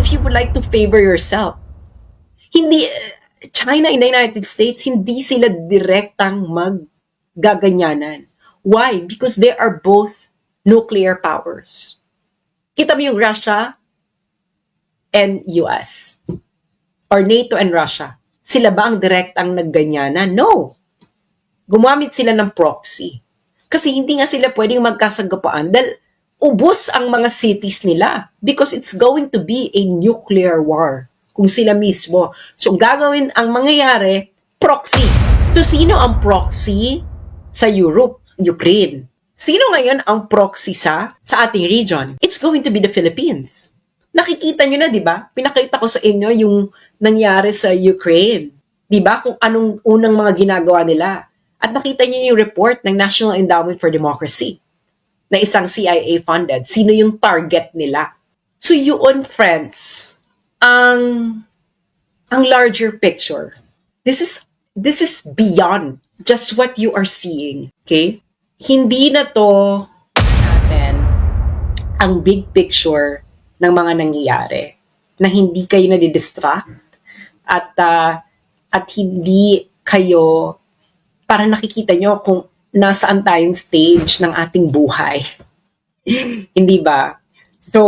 if you would like to favor yourself. Hindi, China and the United States, hindi sila direktang maggaganyanan. Why? Because they are both nuclear powers. Kita mo yung Russia and US. Or NATO and Russia. Sila ba ang direktang nagganyanan? No. Gumamit sila ng proxy. Kasi hindi nga sila pwedeng magkasagapaan dahil ubos ang mga cities nila because it's going to be a nuclear war kung sila mismo. So gagawin ang mangyayari, proxy. So sino ang proxy sa Europe? Ukraine. Sino ngayon ang proxy sa ating region? It's going to be the Philippines. Nakikita nyo na, di ba? Pinakita ko sa inyo yung nangyari sa Ukraine. Di ba? Kung anong unang mga ginagawa nila. At nakita niyo yung report ng National Endowment for Democracy na isang CIA funded. Sino yung target nila? So yun, friends, ang larger picture. This is beyond just what you are seeing. Okay? Hindi na to natin ang big picture ng mga nangyayari na hindi kayo nadidistract at hindi kayo para nakikita nyo kung nasaan tayong stage ng ating buhay. Hindi ba? So,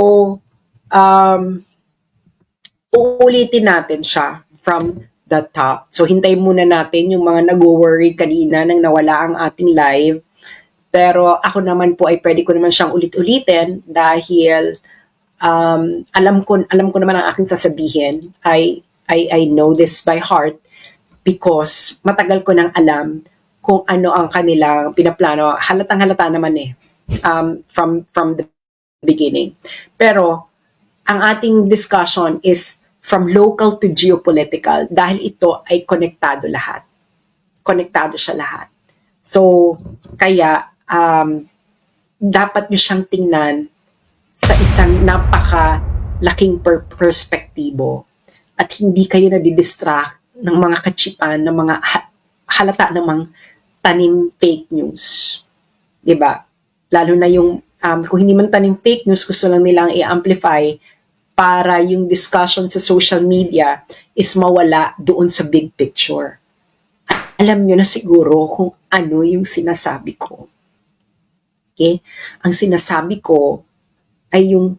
uulitin natin siya from the top. So, hintayin muna natin yung mga nag-worry kanina nang nawala ang ating live. Pero ako naman po ay pwede ko naman siyang ulit-ulitin dahil alam ko naman ang aking sasabihin. I know this by heart because matagal ko nang alam kung ano ang kanilang pinaplano. Halatang-halata naman from the beginning. Pero ang ating discussion is from local to geopolitical dahil ito ay konektado lahat. Konektado siya lahat. So, kaya dapat nyo siyang tingnan sa isang napakalaking perspektibo at hindi kayo nadidistract ng mga kachipan, ng mga halata namang tanim fake news. Diba? Lalo na yung, kung hindi man tanim fake news, gusto lang nilang i-amplify para yung discussion sa social media is mawala doon sa big picture. Alam nyo na siguro kung ano yung sinasabi ko. Okay? Ang sinasabi ko ay yung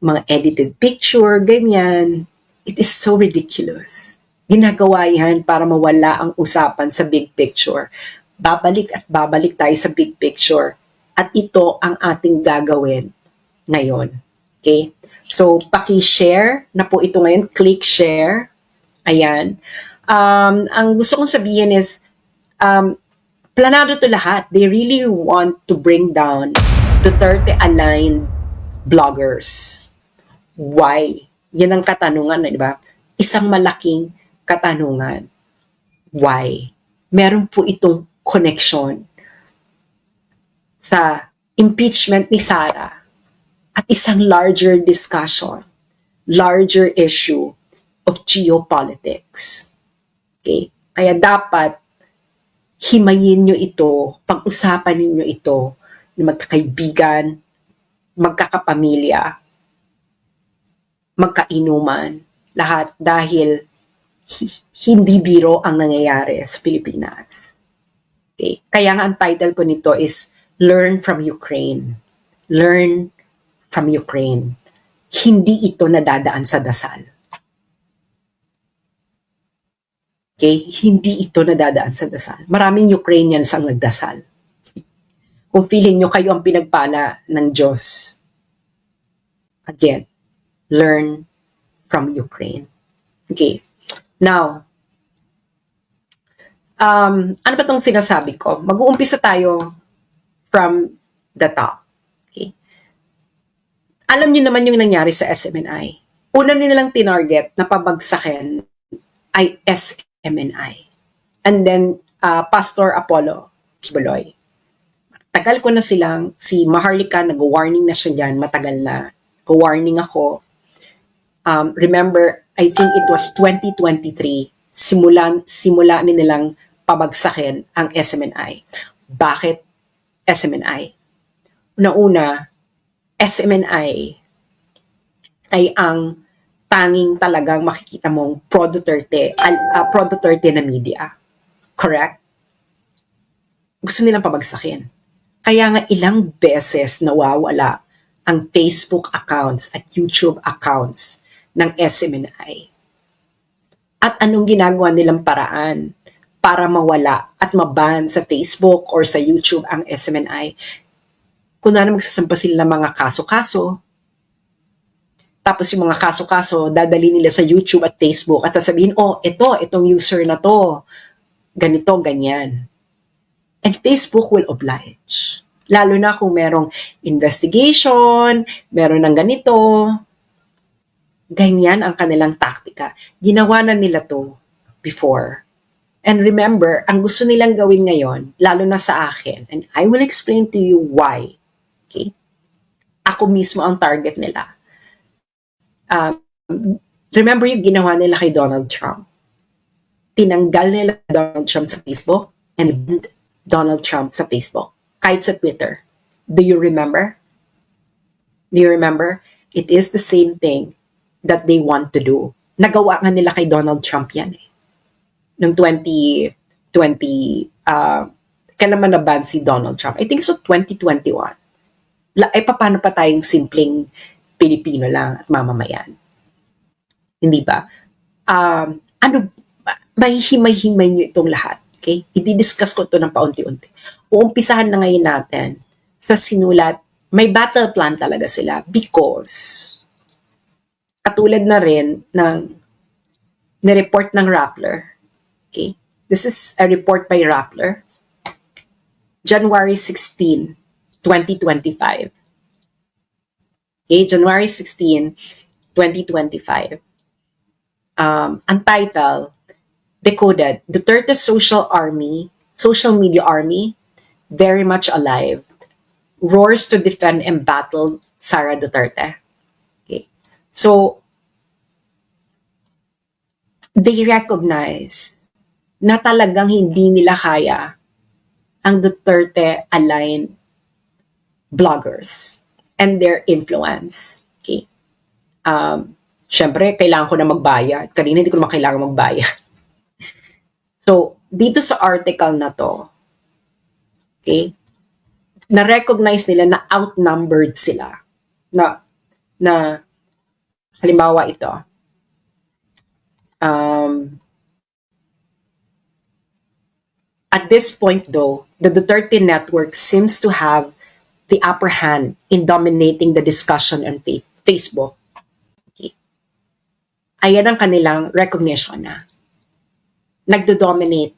mga edited picture, ganyan. It is so ridiculous. Ginagawa yan para mawala ang usapan sa big picture. Babalik at babalik tayo sa big picture. At ito ang ating gagawin ngayon. Okay? So, paki-share na po ito ngayon. Click share. Ayan. Ang gusto kong sabihin is, planado to lahat. They really want to bring down Duterte-aligned bloggers. Why? Yan ang katanungan, di ba? Isang malaking katanungan. Why? Meron po itong connection sa impeachment ni Sara at isang larger discussion, larger issue of geopolitics. Okay? Kaya dapat himayin nyo ito, pag-usapan ninyo ito na magkakaibigan, magkakapamilya, magkainuman, lahat dahil hindi biro ang nangyayari sa Pilipinas. Okay? Kaya nga ang title ko nito is Learn from Ukraine. Learn from Ukraine. Hindi ito nadadaan sa dasal. Okay? Hindi ito nadadaan sa dasal. Maraming Ukrainians ang nagdasal. Kung feeling nyo kayo ang pinagpala ng Diyos. Again, learn from Ukraine. Okay. Now, ano ba itong sinasabi ko? Mag-uumpisa tayo from the top. Okay. Alam niyo naman yung nangyari sa SMNI. Una nilang tinarget na pabagsakin ay SMNI. And then, Pastor Apollo Kibuloy. Tagal ko na silang, si Maharlika, nag-warning na siya dyan, matagal na. Go-warning ako. Remember, I think it was 2023, simula nilang pabagsakin ang SMNI. Bakit SMNI? Una-una, SMNI, ay ang tanging talagang makikita mong pro-Duterte na media. Correct? Gusto nilang pabagsakin. Kaya nga ilang beses nawawala ang Facebook accounts at YouTube accounts ng SMNI. At anong ginagawa nilang paraan para mawala at maban sa Facebook or sa YouTube ang SMNI? Kung na magsasampa sila ng mga kaso-kaso, tapos yung mga kaso-kaso, dadali nila sa YouTube at Facebook at sasabihin, itong user na to, ganito, ganyan. And Facebook will oblige. Lalo na kung merong investigation, meron ng ganito. Ganyan ang kanilang taktika. Ginawa na nila to before. And remember, ang gusto nilang gawin ngayon, lalo na sa akin, and I will explain to you why. Okay? Ako mismo ang target nila. Remember yung ginawa nila kay Donald Trump? Tinanggal nila Donald Trump sa Facebook and Donald Trump sa Facebook, kahit sa Twitter. Do you remember? Do you remember? It is the same thing that they want to do. Nagawa nga nila kay Donald Trump yan eh. Noong 2020, kailan man naban si Donald Trump? I think so 2021. Paano pa tayong simpleng Pilipino lang at mamamayan? Hindi ba? Mahihimay-himay nyo itong lahat. Okay? I-discuss ko ito ng paunti-unti. Uumpisahan na ngayon natin sa sinulat. May battle plan talaga sila because katulad na rin ng nireport ng Rappler. Okay? This is a report by Rappler. January 16, 2025. Okay? January 16, 2025. Ang title, Decoded, Duterte social media army, very much alive, roars to defend and battle Sara Duterte. Okay. So, they recognize na talagang hindi nila kaya ang Duterte-aligned bloggers and their influence. Okay. Siyempre, kailangan ko na magbayad. Kanina hindi ko naman kailangan magbayad. So, dito sa article na to, okay, na-recognize nila na outnumbered sila. Na halimbawa ito, at this point though, the Duterte network seems to have the upper hand in dominating the discussion on Facebook. Okay. Ayan ang kanilang recognition na nagdo-dominate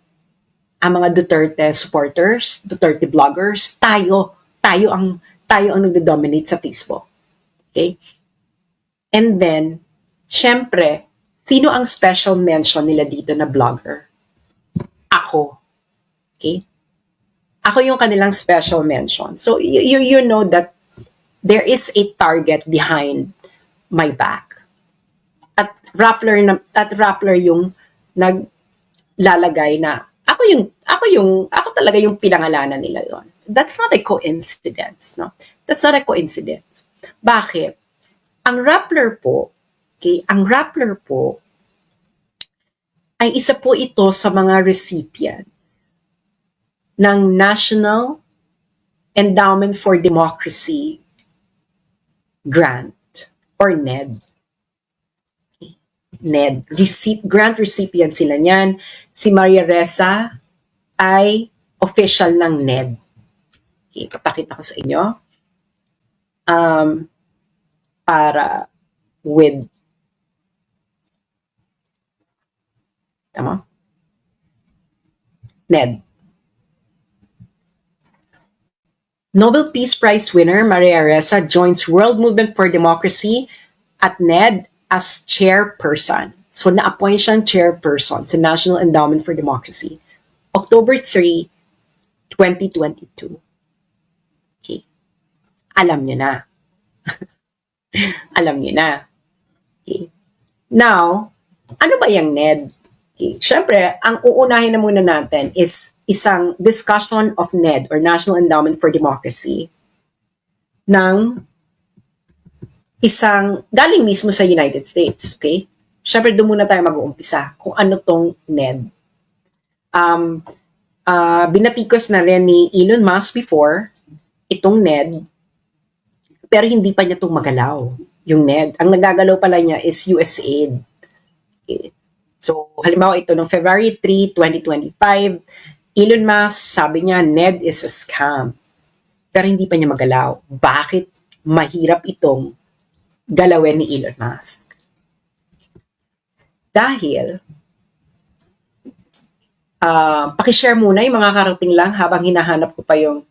ang mga Duterte supporters, Duterte bloggers, tayo ang nagdo-dominate sa Facebook. Okay? And then, syempre, sino ang special mention nila dito na blogger? Ako. Okay? Ako yung kanilang special mention. So, you know that there is a target behind my back. At Rappler yung naglalagay na ako talaga yung pinangalanan nila doon. That's not a coincidence, no? That's not a coincidence. Bakit? Ang Rappler po ay isa po ito sa mga recipients ng National Endowment for Democracy grant or NED. NED. Grant recipient sila niyan. Si Maria Ressa ay official ng NED. Okay, papakita ko sa inyo. Para with tama? NED. Nobel Peace Prize winner Maria Ressa joins World Movement for Democracy at NED as chairperson. So, na-appoint siyang chairperson sa National Endowment for Democracy. October 3, 2022. Okay. Alam niyo na. Alam niyo na. Okay. Now, ano ba yung NED? Okay. Siyempre, ang uunahin na muna natin is isang discussion of NED or National Endowment for Democracy ng isang galing mismo sa United States, okay? Syempre, doon muna tayo mag-uumpisa kung ano tong NED. Binatikos na rin ni Elon Musk before itong NED, pero hindi pa niya itong magalaw, yung NED. Ang nagagalaw pala niya is USAID. Okay. So, halimbawa ito, noong February 3, 2025, Elon Musk, sabi niya, NED is a scam. Pero hindi pa niya magalaw. Bakit mahirap itong galawin ni Elon Musk? Dahil, pakishare muna yung mga karating lang habang hinahanap ko pa yung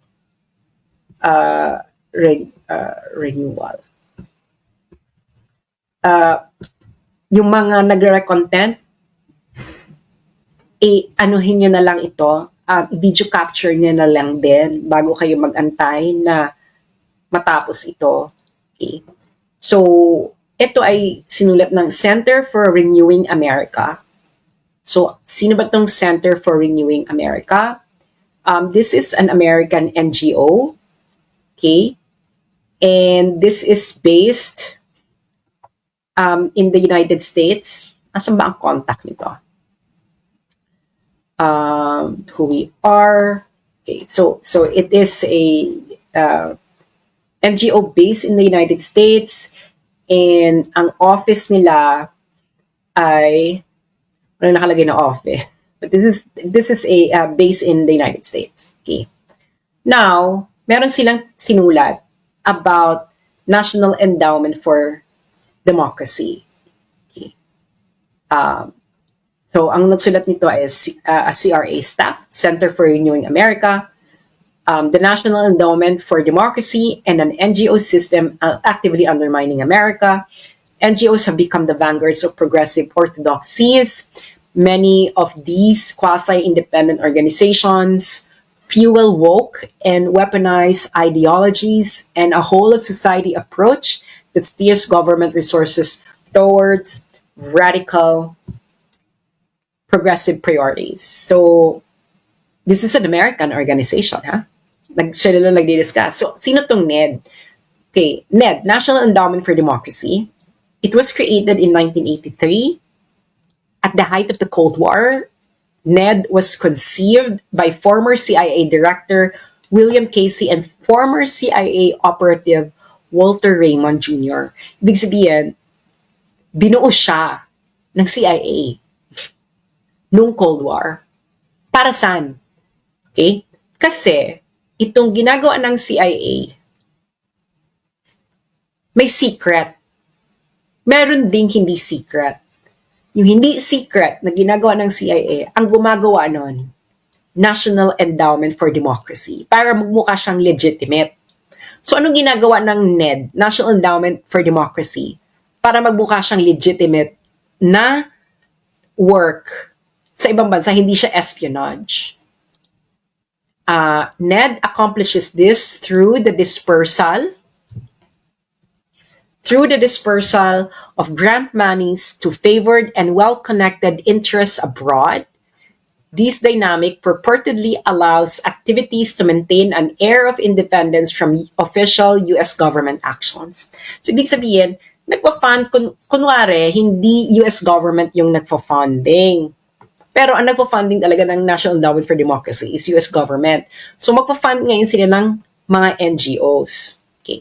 renewal. Yung mga nagre-content, anuhin nyo na lang ito, video capture nyo na lang din bago kayo mag-antay na matapos ito. Okay. So, ito ay sinulat ng Center for Renewing America. So, sino ba itong Center for Renewing America? This is an American NGO. Okay? And this is based in the United States. Asan ba ang contact nito? Who we are. Okay, so it is a NGO based in the United States, and ang office nila ay ano nakalagay na office, but this is a base in the United States. Okay. Now, meron silang sinulat about National Endowment for Democracy. Okay. So, ang nagsulat nito is a CRA staff, Center for Renewing America, the National Endowment for Democracy, and an NGO system actively undermining America. NGOs have become the vanguards of progressive orthodoxies. Many of these quasi-independent organizations fuel woke and weaponize ideologies and a whole of society approach that steers government resources towards radical progressive priorities. So, this is an American organization, ha? Sila lang nagdi-discuss. So, sino tong NED? Okay, NED, National Endowment for Democracy. It was created in 1983. At the height of the Cold War, NED was conceived by former CIA Director William Casey and former CIA operative Walter Raymond Jr. Ibig sabihin, binuo siya ng CIA nung Cold War. Para saan? Okay? Kasi, itong ginagawa ng CIA, may secret. Meron ding hindi secret. Yung hindi secret na ginagawa ng CIA, ang gumagawa nun, National Endowment for Democracy, para magmukha siyang legitimate. So, anong ginagawa ng NED, National Endowment for Democracy, para magmukha siyang legitimate na work sa ibang bansa, hindi siya espionage. NED accomplishes this through the dispersal of grant monies to favored and well-connected interests abroad. This dynamic purportedly allows activities to maintain an air of independence from official U.S. government actions. So, ibig sabihin, nagpa-fund, kunwari, hindi U.S. government yung nagpa-funding. Pero ang nagpa-funding talaga ng National Endowment for Democracy is US government. So magpa-fund ngayon sila ng mga NGOs. Okay.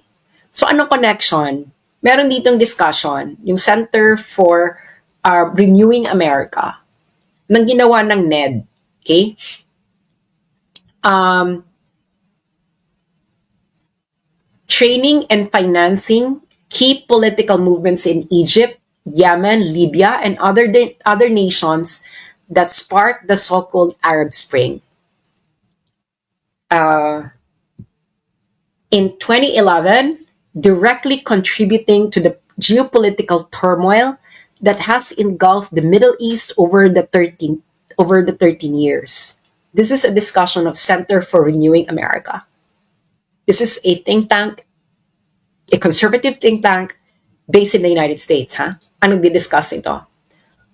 So anong connection? Meron ditong discussion, yung Center for Renewing America, nang ginawa ng NED. Okay? Training and financing key political movements in Egypt, Yemen, Libya, and other nations that sparked the so-called Arab Spring. In 2011, directly contributing to the geopolitical turmoil that has engulfed the Middle East over the 13 years. This is a discussion of Center for Renewing America. This is a think tank, a conservative think tank based in the United States. Anong di-discuss nito?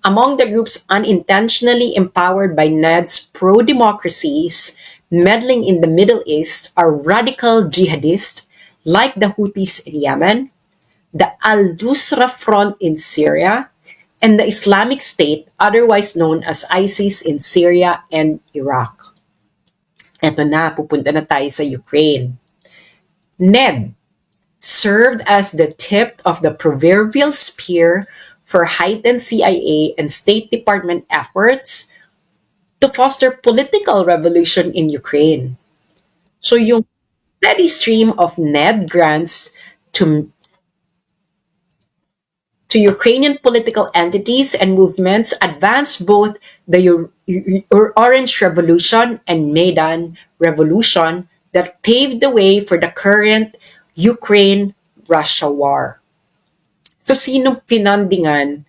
Among the groups unintentionally empowered by NED's pro-democracies meddling in the Middle East are radical jihadists like the Houthis in Yemen, the Al-Nusra Front in Syria, and the Islamic State, otherwise known as ISIS in Syria and Iraq. Eto na, pupunta na tayo sa Ukraine. NED served as the tip of the proverbial spear for heightened CIA and State Department efforts to foster political revolution in Ukraine. So yung steady stream of NED grants to Ukrainian political entities and movements advanced both the Orange Revolution and Maidan Revolution that paved the way for the current Ukraine-Russia war. So sinong pinandingan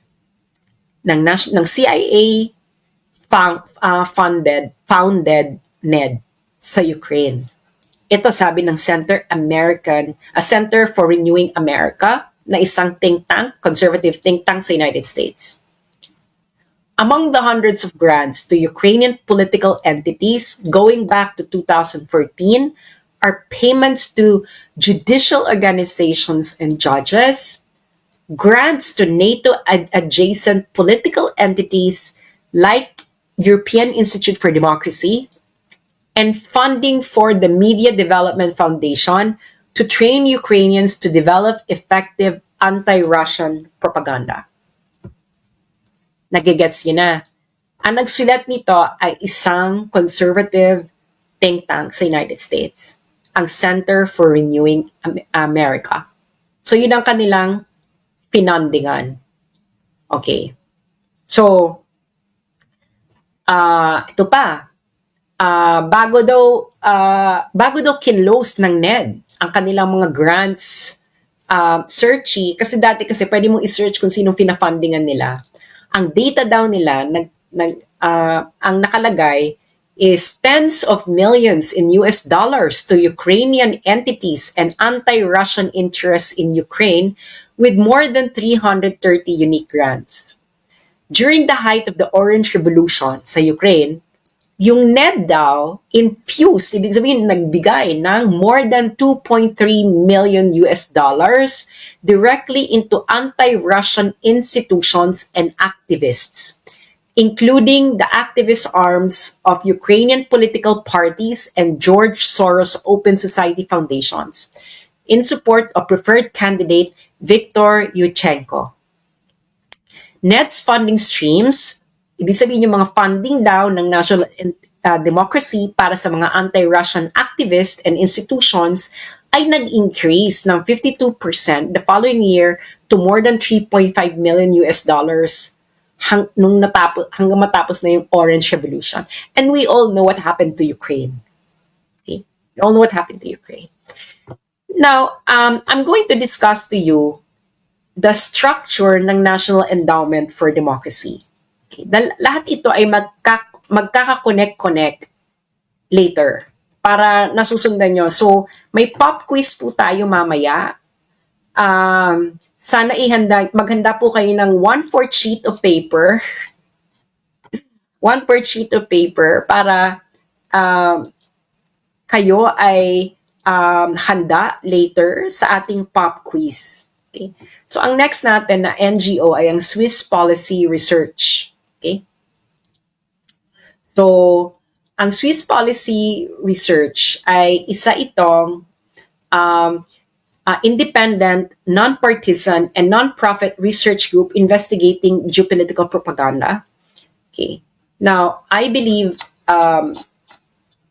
ng CIA founded NED sa Ukraine? Ito sabi ng Center for Renewing America, na isang think tank, conservative think tank sa United States. Among the hundreds of grants to Ukrainian political entities going back to 2014 are payments to judicial organizations and judges, grants to NATO-adjacent political entities like European Institute for Democracy, and funding for the Media Development Foundation to train Ukrainians to develop effective anti-Russian propaganda. Nagigets yun na. Ang nagsulat nito ay isang conservative think tank sa United States, ang Center for Renewing America. So yun ang kanilang pinandingan. Okay. So, ito pa. Bago daw kinlose ng NED ang kanilang mga grants searchy, kasi dati pwede mong i-search kung sinong pinafundingan nila. Ang data daw nila, ang nakalagay is tens of millions in US dollars to Ukrainian entities and anti-Russian interests in Ukraine with more than 330 unique grants. During the height of the Orange Revolution sa Ukraine, yung NED daw infused, ibig sabihin nagbigay ng more than 2.3 million US dollars directly into anti-Russian institutions and activists, including the activist arms of Ukrainian political parties and George Soros Open Society Foundations, in support of preferred candidate Viktor Yushchenko. NED's funding streams, ibig sabihin yung mga funding daw ng national democracy para sa mga anti-Russian activists and institutions ay nag-increase ng 52% the following year to more than 3.5 million US dollars hanggang matapos na yung Orange Revolution. And we all know what happened to Ukraine. Okay? We all know what happened to Ukraine. Now, I'm going to discuss to you the structure ng National Endowment for Democracy. Okay. Lahat ito ay magkaka-connect later para nasusundan nyo. So, may pop quiz po tayo mamaya. Sana maghanda po kayo ng 1/4 sheet of paper. 1/4 sheet of paper para kayo ay handa later sa ating pop quiz. Okay. So, ang next natin na NGO ay ang Swiss Policy Research. Okay? So, ang Swiss Policy Research ay isa itong independent, non-partisan, and non-profit research group investigating geopolitical propaganda. Okay. Now, I believe,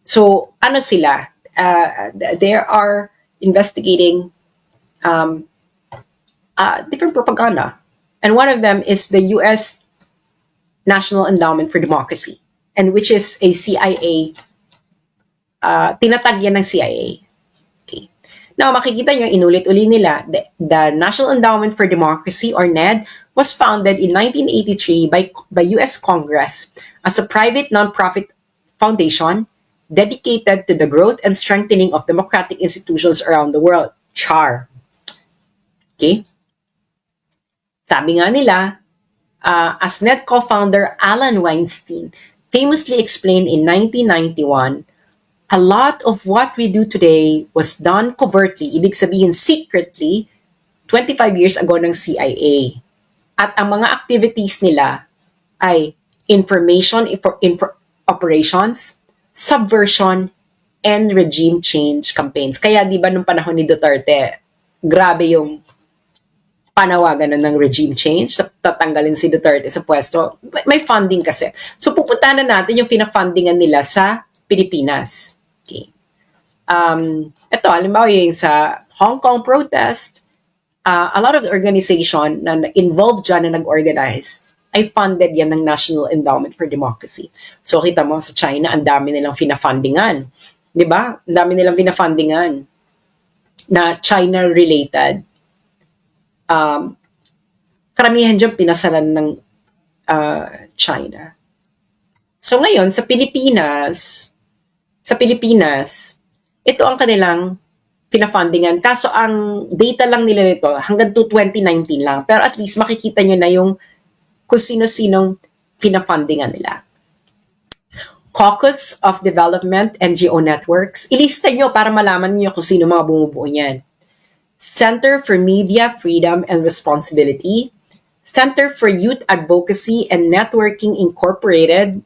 so, ano sila? They are investigating different propaganda. And one of them is the U.S. National Endowment for Democracy, and which is a CIA, tinatag yan ng CIA. Okay. Now, makikita nyo, inulit-uli nila, the National Endowment for Democracy, or NED, was founded in 1983 by U.S. Congress as a private non-profit foundation dedicated to the growth and strengthening of democratic institutions around the world. CHAR. Okay? Sabi nga nila, as NED co-founder Alan Weinstein famously explained in 1991, a lot of what we do today was done covertly, ibig sabihin secretly, 25 years ago ng CIA. At ang mga activities nila ay information operations, subversion, and regime change campaigns. Kaya di ba nung panahon ni Duterte, grabe yung panawagan na ng regime change, tatanggalin si Duterte sa pwesto. May funding kasi. So pupuntahan na natin yung pinafundingan nila sa Pilipinas. Okay. Ito, halimbawa yung sa Hong Kong protest, a lot of the organization na involved dyan na nag-organize ay funded yan ng National Endowment for Democracy. So kita mo sa China, ang dami nilang pinafundingan. Di ba? Ang dami nilang pinafundingan na China-related. Karamihan dyan pinasalan ng China. So ngayon, sa Pilipinas, ito ang kanilang pinafundingan. Kaso ang data lang nila nito hanggang to 2019 lang. Pero at least makikita nyo na yung kung sino-sinong pinafundingan nila. Caucus of Development NGO Networks. Ilista nyo para malaman nyo kung sino mga bumubuo niyan. Center for Media Freedom and Responsibility, Center for Youth Advocacy and Networking Incorporated,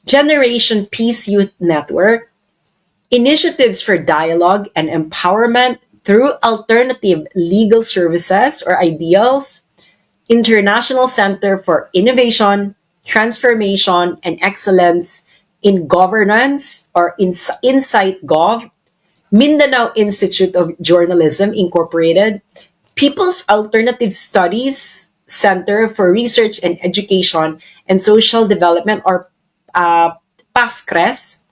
Generation Peace Youth Network, Initiatives for Dialogue and Empowerment through Alternative Legal Services or IDEALS, International Center for Innovation, Transformation, and Excellence in Governance or Insight Gov, Mindanao Institute of Journalism Incorporated, People's Alternative Studies Center for Research and Education and Social Development or PASCRES,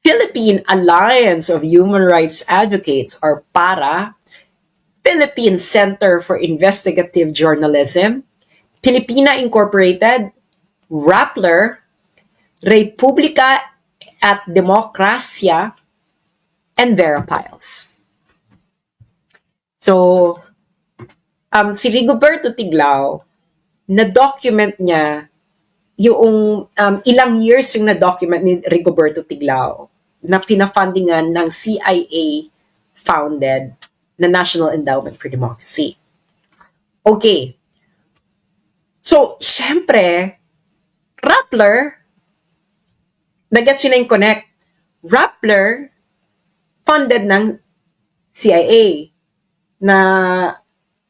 Philippine Alliance of Human Rights Advocates or PARA, Philippine Center for Investigative Journalism, Filipina Incorporated, Rappler, Republika at Demokrasya, and Veripiles. So, si Rigoberto Tiglao, na-document niya yung ilang years yung na-document ni Rigoberto Tiglao na pinafundingan ng CIA-founded na National Endowment for Democracy. Okay. So, syempre, Rappler, nag-gets yun na yung connect. Rappler, funded ng CIA na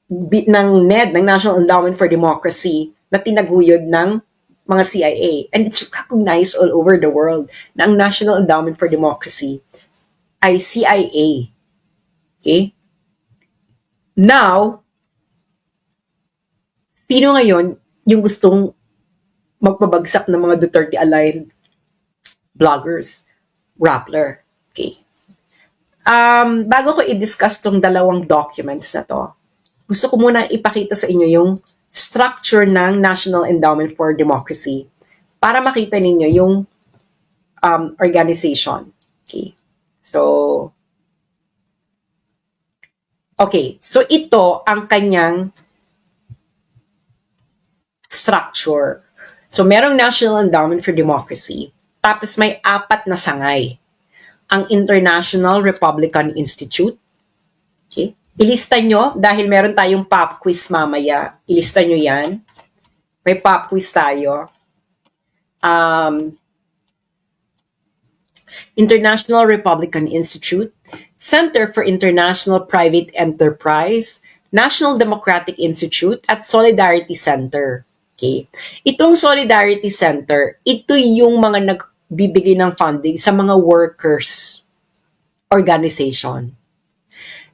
ng NED, ng National Endowment for Democracy, na tinaguyod ng mga CIA. And it's recognized all over the world na ang National Endowment for Democracy ay CIA. Okay? Now, sino ngayon yung gustong magpabagsak ng mga Duterte-aligned bloggers? Rappler. Okay. Bago ko i-discuss tong dalawang documents na to, gusto ko muna ipakita sa inyo yung structure ng National Endowment for Democracy para makita ninyo yung organization. Okay. So ito ang kanyang structure. So merong National Endowment for Democracy, tapos may 4 na sangay. Ang International Republican Institute. Okay? Ilista nyo, dahil meron tayong pop quiz mamaya. Ilista nyo yan. May pop quiz tayo. International Republican Institute, Center for International Private Enterprise, National Democratic Institute, at Solidarity Center. Okay? Itong Solidarity Center, ito yung mga nagbibigay ng funding sa mga workers organization.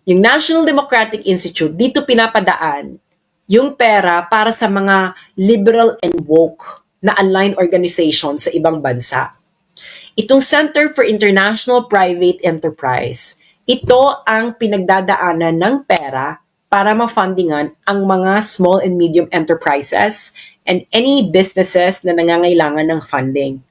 Yung National Democratic Institute, dito pinapadaan yung pera para sa mga liberal and woke na aligned organization sa ibang bansa. Itong Center for International Private Enterprise, ito ang pinagdadaanan ng pera para ma-fundingan ang mga small and medium enterprises and any businesses na nangangailangan ng funding.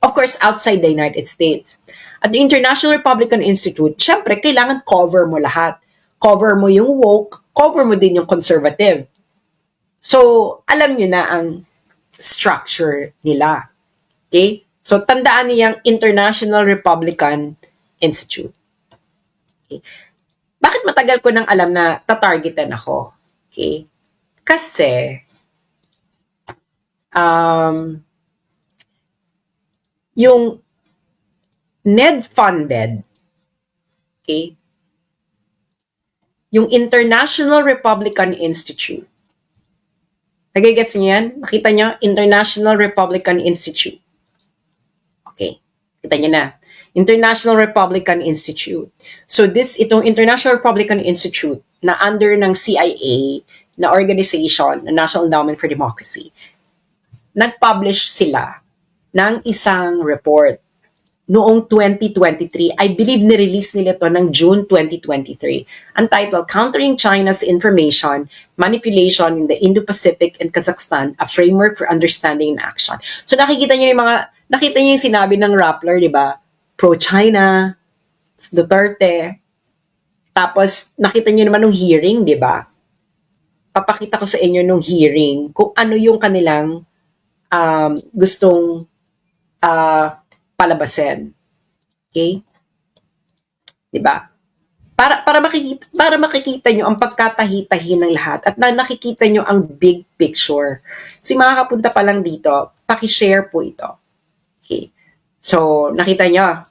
Of course, outside the United States. At the International Republican Institute, syempre, kailangan cover mo lahat. Cover mo yung woke, cover mo din yung conservative. So, alam nyo na ang structure nila. Okay? So, tandaan niyang International Republican Institute. Okay. Bakit matagal ko nang alam na tatargetan ako? Okay? Kasi, um, yung NED-funded, okay, yung International Republican Institute. Nagigets niyo yan? Nakita niyo? International Republican Institute. Okay. Kita niyo na. International Republican Institute. So itong International Republican Institute na under ng CIA na organization, na National Endowment for Democracy, nag-publish sila ng isang report noong 2023. I believe ni-release nila to ng June 2023. Ang title, Countering China's Information Manipulation in the Indo-Pacific and Kazakhstan, a Framework for Understanding and Action. So nakita niyo yung sinabi ng Rappler, di ba? Pro-China, Duterte. Tapos nakita niyo naman nung hearing, di ba? Papakita ko sa inyo nung hearing kung ano yung kanilang gustong palabasin. Okay? 'Di ba? Para makikita nyo ang pagkatahi-tahi ng lahat at nakikita nyo ang big picture. So yung mga kapunta pa lang dito, paki-share po ito. Okay. So, nakita nyo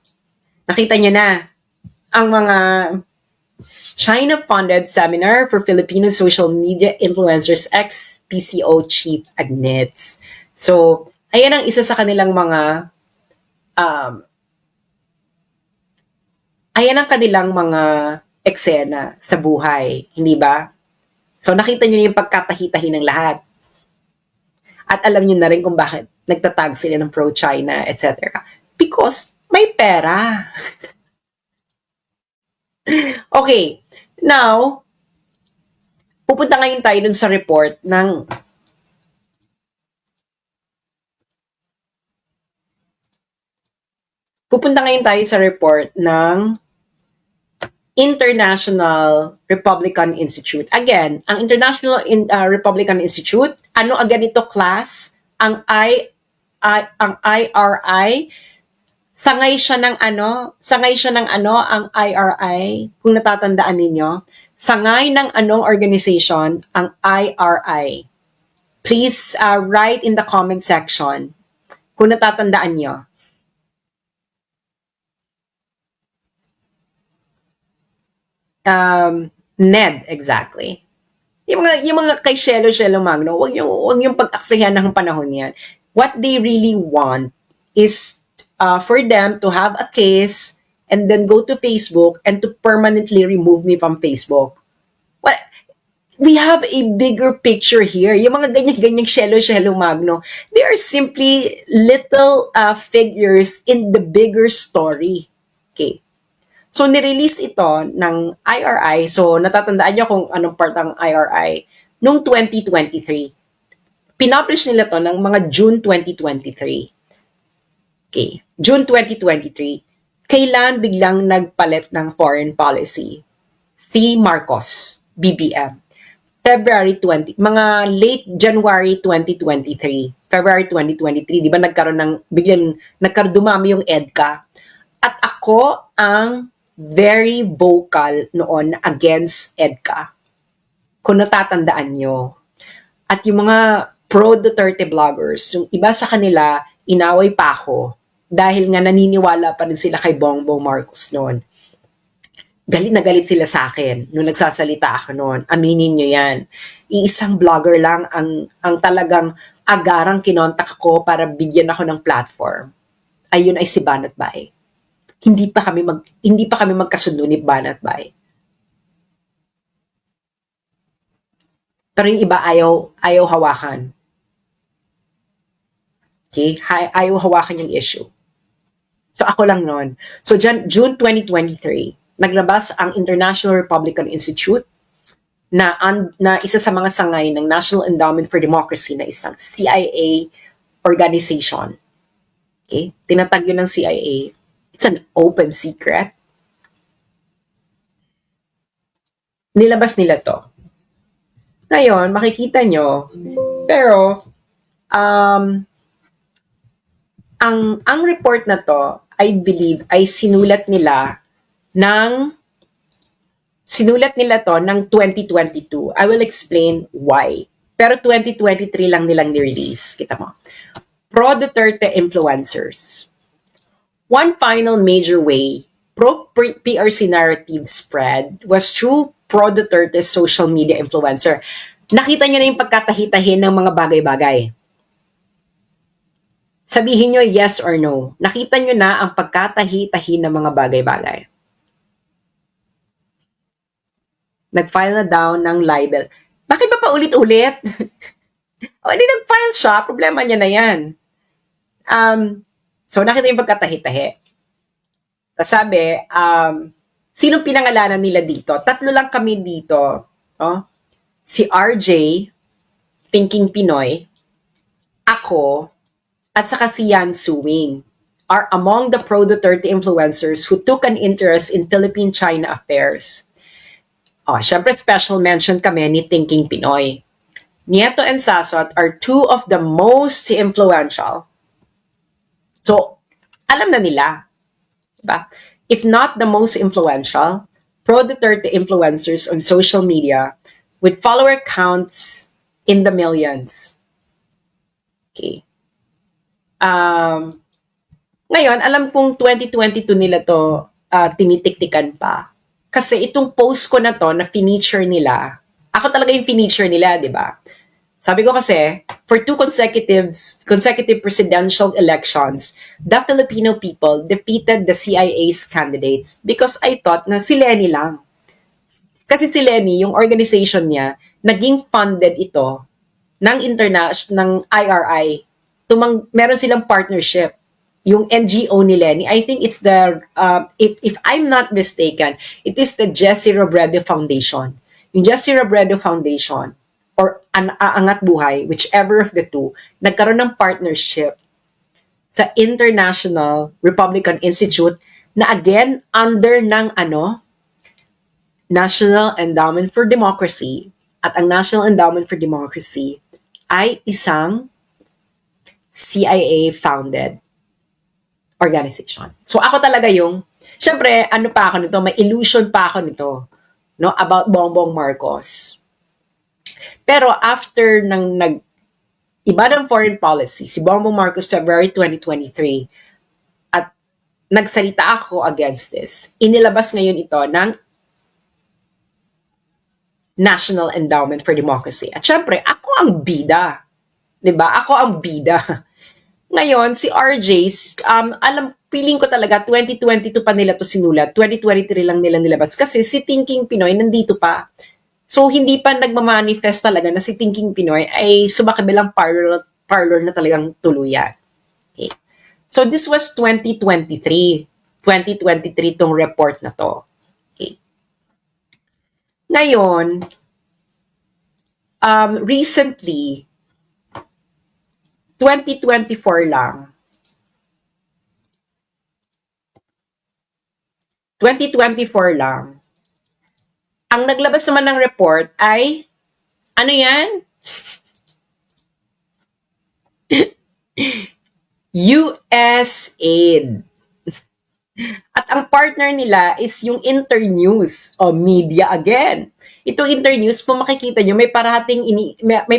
na ang mga China-funded seminar for Filipino social media influencers ex-PCO chief admits. So, ayan ang isa sa kanilang mga ayan ang kanilang mga eksena sa buhay, hindi ba? So nakita niyo yung pagkatahi-tahi ng lahat. At alam niyo na rin kung bakit nagtatag sila ng pro-China, etc. Because may pera. Okay, now, pupunta ngayon tayo dun sa report ng International Republican Institute. Again, ang International Republican Institute, ano agad ito, class? Ang IRI, sangay siya ng ang IRI, kung natatandaan ninyo. Sangay ng anong organization ang IRI? Please write in the comment section kung natatandaan nyo. NED, exactly. Yung mga kay Shelo Magno, wag yung pag-aksaya ng panahon yan. What they really want is for them to have a case and then go to Facebook and to permanently remove me from Facebook. Well, we have a bigger picture here. Yung mga ganyan Shelo Magno, they are simply little figures in the bigger story. Okay. So, nirelease ito ng IRI. So, natatandaan nyo kung anong part ang IRI. Noong 2023. Pinublish nila to ng mga June 2023. Okay. June 2023. Kailan biglang nagpalit ng foreign policy? Si Marcos, BBM. February 20, mga late January 2023. February 2023, di ba biglang dumami yung EDCA. At ako ang very vocal noon against EDCA. Kung natatandaan nyo. At yung mga pro-Duterte vloggers, yung iba sa kanila, inaway pa ako dahil nga naniniwala pa rin sila kay Bongbong Marcos noon. Galit na galit sila sa akin nung nagsasalita ako noon. Aminin nyo yan. Iisang vlogger lang ang talagang agarang kinontak ko para bigyan ako ng platform. Ayun ay si Banat Bay. Hindi pa kami magkasundo ni Banat Bay. Pero yung iba ayaw hawakan. Okay? Ayaw hawakan yung issue. So ako lang noon. So June 2023, naglabas ang International Republican Institute na isa sa mga sangay ng National Endowment for Democracy na isang CIA organization. Okay? Tinatag yun ng CIA. It's an open secret. Nilabas nila to. Ngayon, makikita nyo, pero, ang report na to, I believe, ay sinulat nila ng Sinulat nila to ng 2022. I will explain why. Pero 2023 lang nilang ni-release. Kita mo. Pro-Duterte influencers. One final major way pro-PRC narrative spread was through pro-Duterte social media influencer. Nakita niyo na yung pagkatahi-tahi ng mga bagay-bagay. Sabihin nyo yes or no. Nakita nyo na ang pagkatahi-tahi ng mga bagay-bagay. Nag-file na daw ng libel. Bakit ba pa ulit-ulit? O, hindi nag-file siya. Problema niya na yan. So, nakita yung pagkatahi-tahi. Tapos sabi, sinong pinangalanan nila dito? Tatlo lang kami dito. Oh? Si RJ, Thinking Pinoy, ako, at saka si Yan Suwing are among the pro-Duterte influencers who took an interest in Philippine-China affairs. Oh, syempre special mention kami ni Thinking Pinoy. Nieto and Sasot are two of the most influential. So, alam na nila. Diba? If not the most influential, pro-Duterte influencers on social media with follower counts in the millions. Okay. Ngayon, alam kong 2022 nila to tinitiktikan pa. Kasi itong post ko na to, na feature nila, ako talaga yung feature nila, di ba? Sabi ko kasi, for two consecutive presidential elections, the Filipino people defeated the CIA's candidates because I thought na si Lenny lang. Kasi si Lenny, yung organization niya, naging funded ito ng ng IRI. Meron silang partnership. Yung NGO ni Lenny, I think it's the, if I'm not mistaken, it is the Jesse Robredo Foundation. Yung Jesse Robredo Foundation, or Angat Buhay, whichever of the two, nagkaroon ng partnership sa International Republican Institute na again, under ng National Endowment for Democracy. At ang National Endowment for Democracy ay isang CIA-founded organization. So ako talaga yung, syempre, pa ako nito, may illusion pa ako nito, no, about Bongbong Marcos. Pero after iba ng foreign policy, si Bongbong Marcos February 2023, at nagsalita ako against this, inilabas ngayon ito ng National Endowment for Democracy. At syempre, ako ang bida. 'Di ba? Ako ang bida. Ngayon, si RJ's, feeling ko talaga, 2022 pa nila to sinulat, 2023 lang nila nilabas. Kasi si Thinking Pinoy nandito pa. So, hindi pa nagmamanifest talaga na si Thinking Pinoy ay subakabilang parlor na talagang tuluyan. Okay. So, this was 2023. 2023 tong report na to. Okay. Ngayon, recently, 2024 lang. 2024 lang. Ang naglabas naman ng report ay, ano yan? USAID. At ang partner nila is yung Internews o media again. Itong Internews, kung makikita nyo, may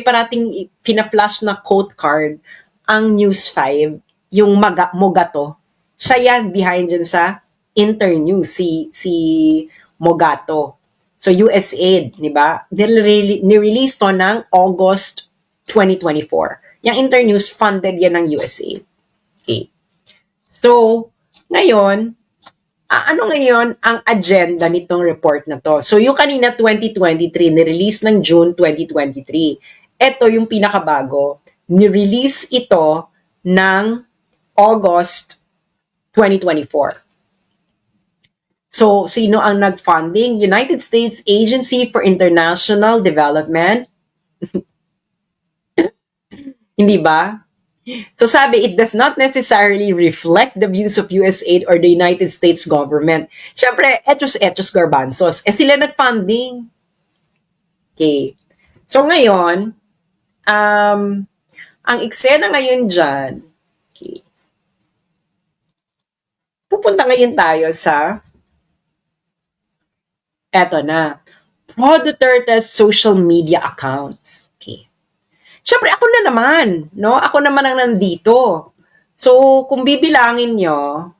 parating pina-flash na quote card ang News 5, yung Mogato. Siya yan behind dyan sa Internews, si Mogato. So, USAID, di ba? Nirelease to ng August 2024. Yung Internews, funded yan ng USAID. Okay. So, ngayon, ano ngayon ang agenda nitong report na to? So, yung kanina 2023, nirelease ng June 2023. Ito yung pinakabago. Nirelease ito ng August 2024. So, sino ang nag-funding? United States Agency for International Development. Hindi ba? So sabi, it does not necessarily reflect the views of USAID or the United States government. Siyempre, etos garbanzos. Sila nag-funding. Okay. So ngayon, ang eksena ngayon dyan, okay, pupunta ngayon tayo sa Eto na. Pro Duterte's social media accounts. Okay. Siyempre, ako na naman. No? Ako naman ang nandito. So, kung bibilangin nyo,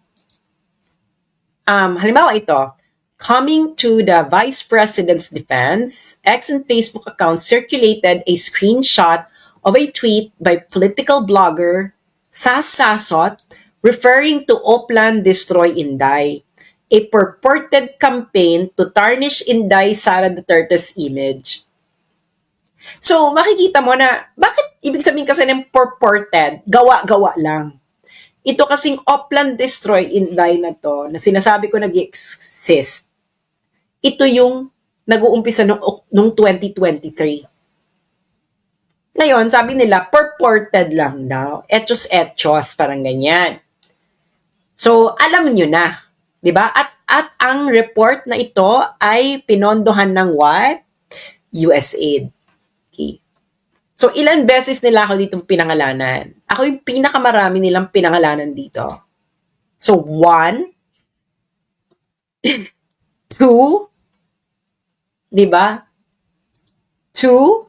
halimbawa ito, coming to the Vice President's defense, X and Facebook accounts circulated a screenshot of a tweet by political blogger Sas Sasot referring to Oplan Destroy Inday, a purported campaign to tarnish Inday Sara Duterte's image. So, makikita mo na, bakit ibig sabihin kasi ng purported, gawa-gawa lang. Ito kasing Oplan Destroy Inday na to, na sinasabi ko nag-exist, ito yung nag-uumpisa nung 2023. Ngayon, sabi nila, purported lang daw. Etos, parang ganyan. So, alam nyo na. Diba? At ang report na ito ay pinondohan ng what? USAID. Okay. So, ilan beses nila ako ditong pinangalanan? Ako yung pinakamarami nilang pinangalanan dito. So, 1, 2, diba? 2,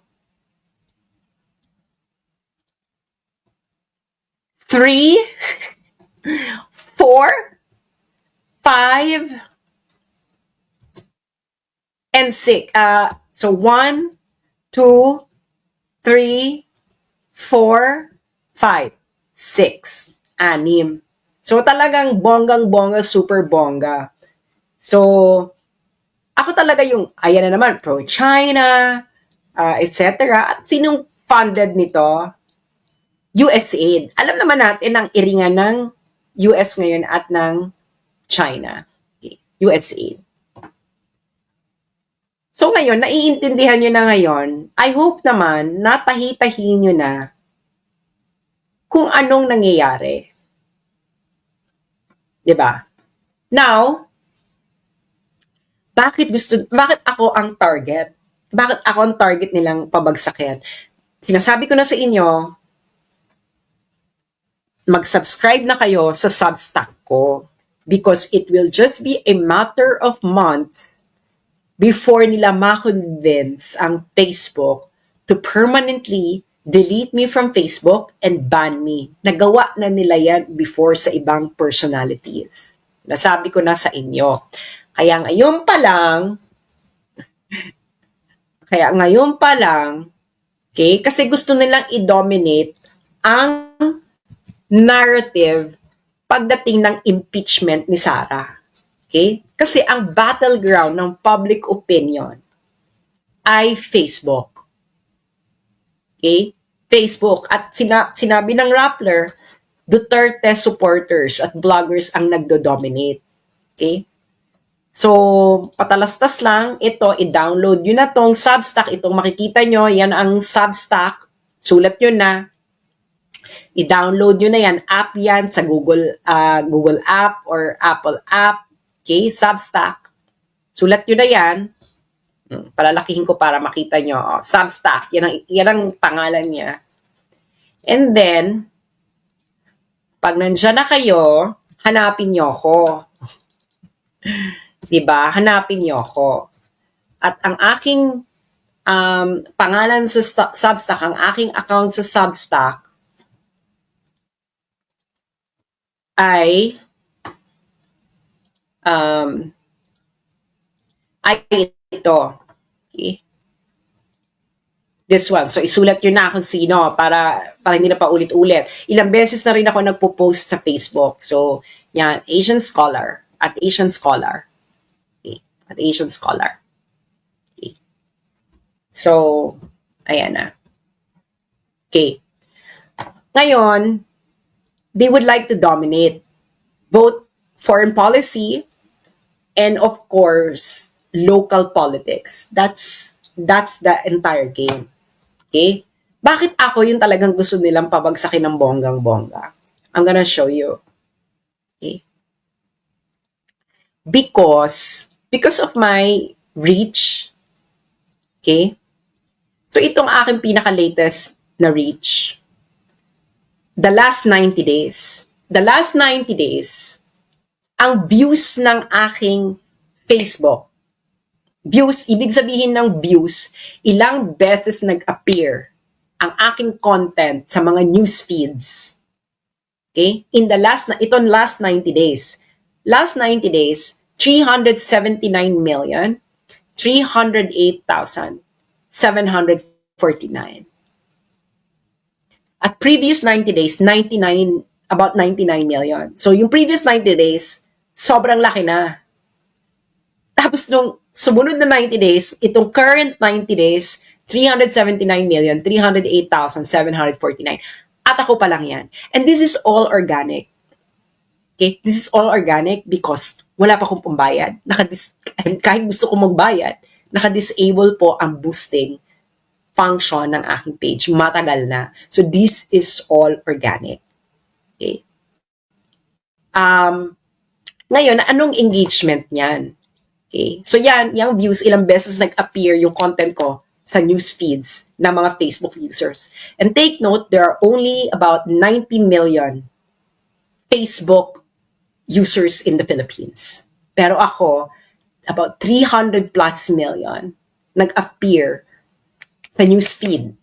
3, 4, 5, and 6. So 1, 2, 3, 4, 5, 6. 6. So talagang bonggang-bongga, super bongga. So, ako talaga yung, ayan na naman, pro-China, etc. At sinong funded nito? USAID. Alam naman natin ang iringan ng US ngayon at ng China. Okay. USAID. So ngayon, naiintindihan nyo na ngayon, I hope naman, natahi-tahi nyo na kung anong nangyayari. Diba? Now, bakit ako ang target? Bakit ako ang target nilang pabagsakin? Sinasabi ko na sa inyo, mag-subscribe na kayo sa Substack ko because it will just be a matter of months before nila ma-convince ang Facebook to permanently delete me from Facebook and ban me. Nagawa na nila yan before sa ibang personalities. Nasabi ko na sa inyo. Kaya ngayon pa lang, okay, kasi gusto nilang i-dominate ang narrative pagdating ng impeachment ni Sara. Okay? Kasi ang battleground ng public opinion ay Facebook. Okay? Facebook. At sinabi ng Rappler, Duterte supporters at bloggers ang nagdo-dominate. Okay? So, patalastas lang, ito, i-download nyo na tong Substack. Itong makikita nyo, yan ang Substack. Sulat nyo na. I-download nyo na yan. App yan sa Google app or Apple app. Okay, Substack. Sulat nyo na yan. Palalakihin ko para makita nyo. Oh, Substack. Yan ang pangalan niya. And then, pag nandyan na kayo, hanapin nyo ako. Diba? Hanapin nyo ako. At ang aking pangalan sa Substack, ang aking account sa Substack, ay ito. Okay. This one. So, isulat yun na kung sino para hindi na pa ulit-ulit. Ilang beses na rin ako nagpo-post sa Facebook. So, yan, Asian Scholar. At Asian Scholar. Okay. At Asian Scholar. Okay. So, ayan na. Okay. Ngayon, they would like to dominate both foreign policy and, of course, local politics. That's the entire game. Okay? Bakit ako yung talagang gusto nilang pabagsakin ng bonggang-bongga? I'm gonna show you. Okay? Because of my reach. Okay? So, itong aking pinaka-latest na reach. The last 90 days. The last 90 days, ang views ng aking Facebook Views, ibig sabihin ng views, ilang beses nag-appear ang aking content sa mga news feeds. Okay? Last 90 days. Last 90 days, 379,308,749. At previous 90 days, about 99 million. So yung previous 90 days, sobrang laki na. Tapos nung sumunod na 90 days, itong current 90 days, 379,308,749. At ako pa lang yan. And this is all organic. Okay? This is all organic because wala pa akong pambayad. Kahit gusto kong magbayad, naka-disable po ang boosting function ng aking page. Matagal na. So this is all organic. Okay? Ngayon, anong engagement niyan? Okay? So yan, yung views, ilang beses nag-appear yung content ko sa news feeds ng mga Facebook users. And take note, there are only about 90 million Facebook users in the Philippines. Pero ako, about 300 plus million nag-appear sa newsfeed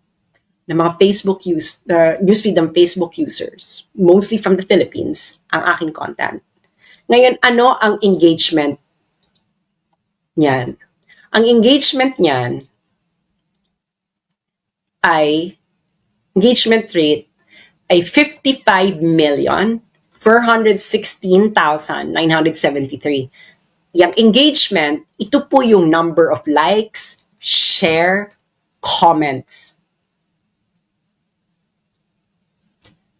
ng mga newsfeed ng Facebook users, mostly from the Philippines, ang aking content. Ngayon, ano ang engagement niyan? Ang engagement niyan ay, engagement rate ay 55,416,973. Yung engagement, ito po yung number of likes, share, comments.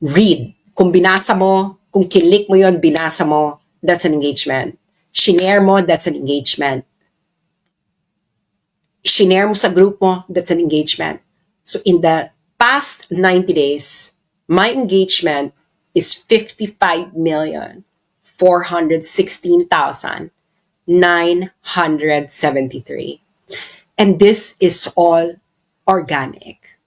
Read. Kung binasa mo, kung kilik mo yon, binasa mo, that's an engagement. Shinare mo, that's an engagement. Shinare mo sa group mo, that's an engagement. So in the past 90 days, my engagement is 55,416,973. And this is all organic.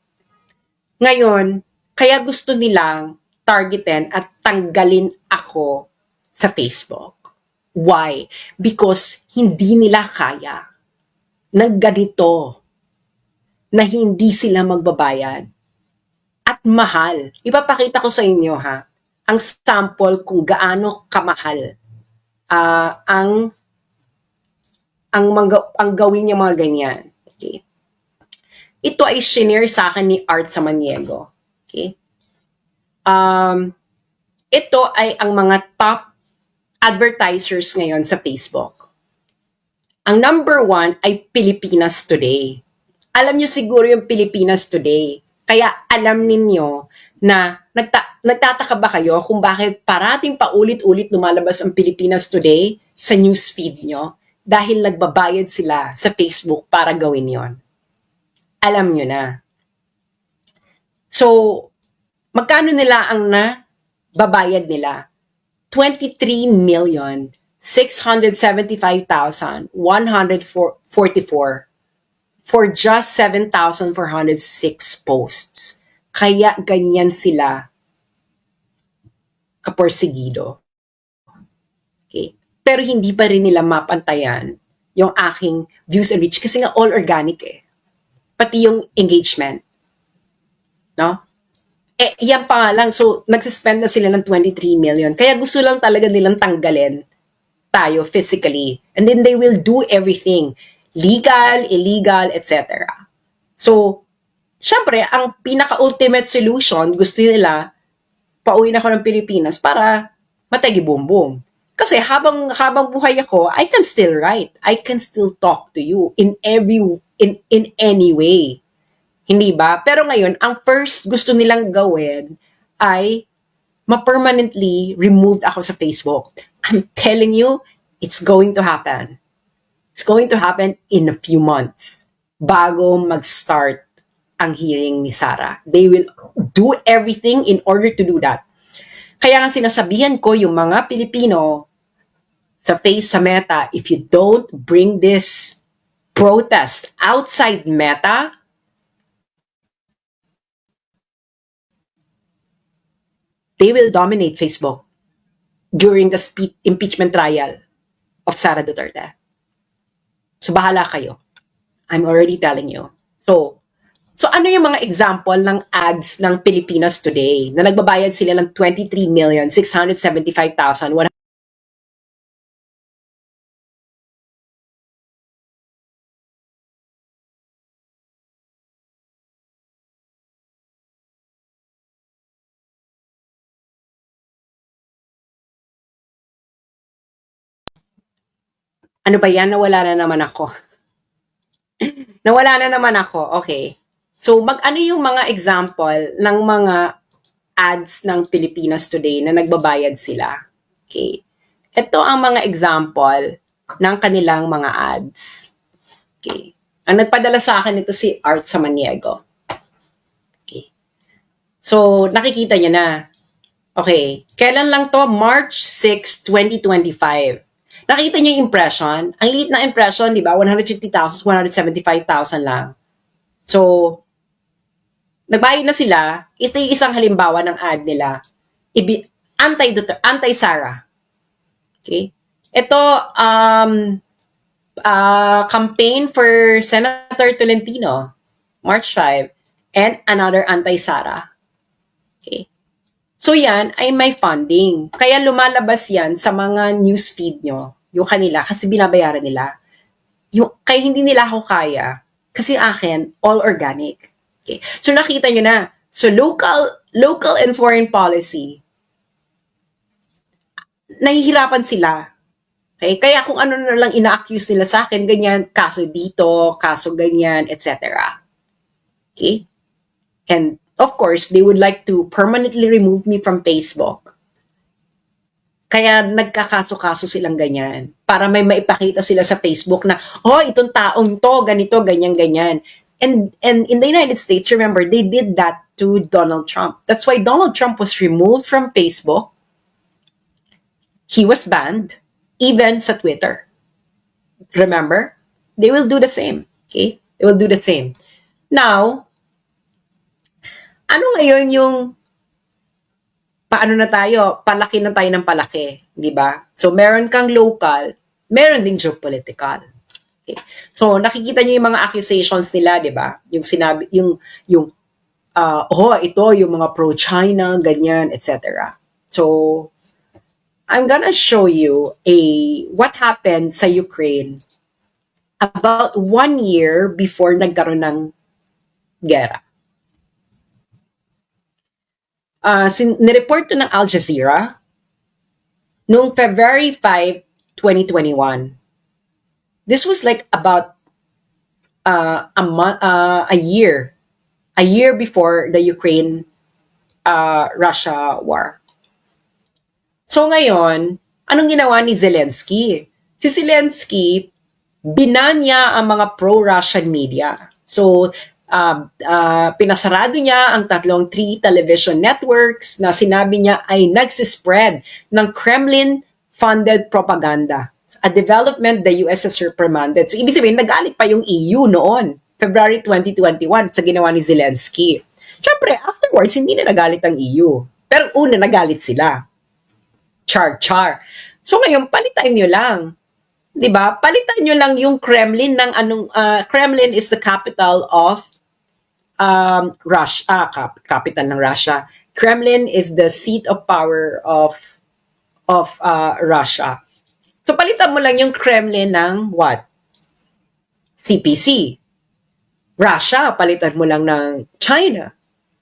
Ngayon, kaya gusto nilang targetin at tanggalin ako sa Facebook. Why? Because hindi nila kaya ng ganito na hindi sila magbabayad at mahal. Ipapakita ko sa inyo ang sample kung gaano kamahal ang gawin niya mga ganyan. Okay. Ito ay shinare sa akin ni Art Samaniego. Okay. Ito ay ang mga top advertisers ngayon sa Facebook. Ang number 1 ay Pilipinas Today. Alam niyo siguro yung Pilipinas Today. Kaya alam ninyo na nagtataka ba kayo kung bakit parating paulit-ulit lumalabas ang Pilipinas Today sa newsfeed nyo? Dahil nagbabayad sila sa Facebook para gawin yon. Alam nyo na. So, magkano nila ang babayad nila? 23,675,144 for just 7,406 posts. Kaya ganyan sila kaporsigido. Okay? Pero hindi pa rin nila mapantayan yung aking views and reach kasi nga all organic Pati yung engagement. No? Yan pa nga lang. So, nagsispend na sila ng 23 million. Kaya gusto lang talaga nilang tanggalin tayo physically. And then they will do everything. Legal, illegal, etc. So, syempre, ang pinaka-ultimate solution, gusto nila, pauwi na ako ng Pilipinas para matagi boom-boom. Kasi habang buhay ako, I can still write. I can still talk to you in any way. Hindi ba? Pero ngayon, ang first gusto nilang gawin ay ma-permanently removed ako sa Facebook. I'm telling you, it's going to happen. It's going to happen in a few months bago mag-start ang hearing ni Sara. They will do everything in order to do that. Kaya nga sinasabihan ko yung mga Pilipino sa Meta, if you don't bring this protest outside Meta, they will dominate Facebook during the impeachment trial of Sara Duterte. So, bahala kayo. I'm already telling you. So ano yung mga example ng ads ng Pilipinas Today na nagbabayad sila ng 23,675,000. Ano ba yan? Nawala na naman ako. Nawala na naman ako. Okay. So, ano yung mga example ng mga ads ng Pilipinas Today na nagbabayad sila? Okay. Ito ang mga example ng kanilang mga ads. Okay. Ang nagpadala sa akin ito si Art Samaniego. Okay. So, nakikita niyo na. Okay. Kailan lang to? March 6, 2025. Nakita niyo yung impression? Ang liit na impression, di ba? 150,000, 175,000 lang. So, nagbayad na sila. Ito yung isang halimbawa ng ad nila. Anti-Sara. Okay? Ito, campaign for Senator Tolentino, March 5, and another anti-Sara. Okay? So yan ay may funding. Kaya lumalabas yan sa mga newsfeed nyo, yung kanila, kasi binabayaran nila. Kaya hindi nila ako kaya, kasi akin, all organic. Okay. So nakita nyo na, so local and foreign policy, nahihirapan sila. Okay? Kaya kung ano na lang ina-accuse nila sa akin, ganyan, kaso dito, kaso ganyan, etc. Okay? And of course, they would like to permanently remove me from Facebook. Kaya nagkakaso-kaso silang ganyan. Para may maipakita sila sa Facebook na, oh, itong taong to, ganito, ganyan-ganyan. And in the United States, remember, they did that to Donald Trump. That's why Donald Trump was removed from Facebook. He was banned, even sa Twitter. Remember? They will do the same. Okay? They will do the same. Now, ano ngayon yung paano na tayo, palaki na tayo ng palaki, di ba? So, meron kang local, meron ding geopolitical. Okay. So, nakikita niyo yung mga accusations nila, di ba? Yung sinabi, ito, yung mga pro-China, ganyan, etc. So, I'm gonna show you what happened sa Ukraine about 1 year before nagkaroon ng gera. Nireport to ng Al Jazeera noong February 5, 2021. This was like about a year before the Ukraine-Russia war. So ngayon, anong ginawa ni Zelensky? Si Zelensky, binan niya ang mga pro-Russian media. So, pinasarado niya ang 3 television networks na sinabi niya ay nagsispread ng Kremlin-funded propaganda. A development the US has reprimanded. So, ibig sabihin, nagalit pa yung EU noon, February 2021, sa ginawa ni Zelensky. Siyempre, afterwards, hindi na nagalit ang EU. Pero una, nagalit sila. Char. So, ngayon, palitan nyo lang. 'Di ba? Palitan nyo lang yung Kremlin ng Kremlin is the capital of Russia, capital ng Russia. Kremlin is the seat of power of Russia. So palitan mo lang yung Kremlin ng what? CPC. Russia, palitan mo lang ng China.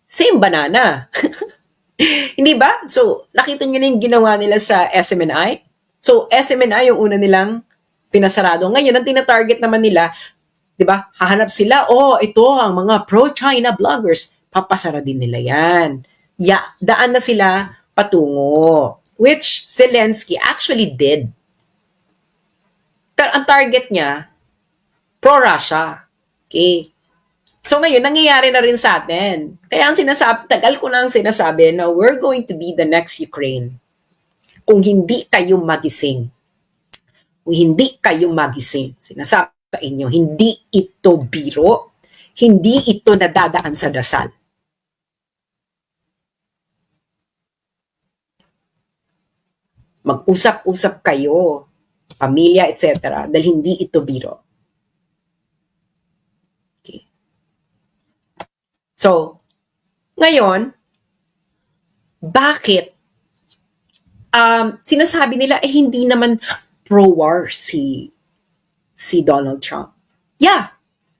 Same banana. Hindi ba? So, nakita nyo na yung ginawa nila sa SMNI. So, SMNI yung una nilang pinasarado. Ngayon, ang tina-target naman nila, di ba, hahanap sila, ito ang mga pro-China bloggers. Papasara din nila yan. Daan na sila patungo. Which Zelensky actually did. Pero ang target niya, pro-Russia. Okay? So ngayon, nangyayari na rin sa atin. Kaya ang sinasabi, tagal ko na ang sinasabi na we're going to be the next Ukraine. Kung hindi kayo magising. Kung hindi kayo magising. Sinasabi sa inyo, hindi ito biro. Hindi ito nadadaan sa dasal. Mag-usap-usap kayo, pamilya, etc. Dahil hindi ito biro. So, ngayon, bakit sinasabi nila hindi naman pro-war si Donald Trump? Yeah,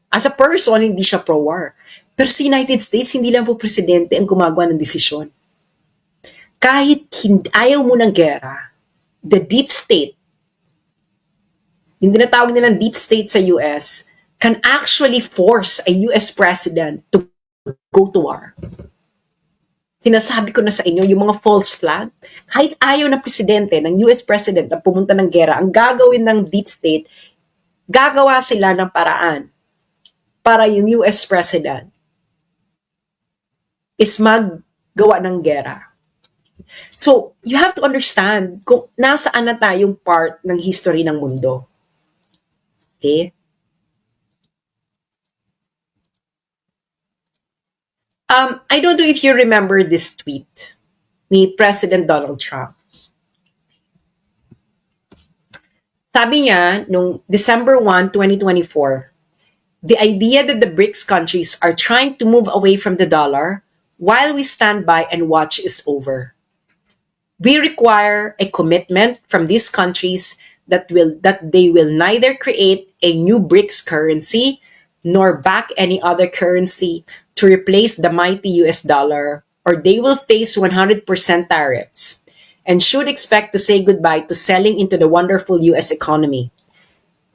as a person, hindi siya pro-war. Pero sa United States, hindi lang po presidente ang gumagawa ng desisyon. Kahit ayaw mo ng gera, the deep state, yung tinatawag nilang deep state sa US, can actually force a US president to go to war. Sinasabi ko na sa inyo, yung mga false flag, kahit ayaw ng presidente, ng US president na pumunta ng gera, ang gagawin ng deep state, gagawa sila ng paraan para yung US president is maggawa ng gera. So, you have to understand kung nasaan na tayong part ng history ng mundo. Okay? I don't know if you remember this tweet ni President Donald Trump. Sabi niya, nung December 1, 2024, the idea that the BRICS countries are trying to move away from the dollar while we stand by and watch is over. We require a commitment from these countries that they will neither create a new BRICS currency nor back any other currency to replace the mighty US dollar, or they will face 100% tariffs and should expect to say goodbye to selling into the wonderful US economy.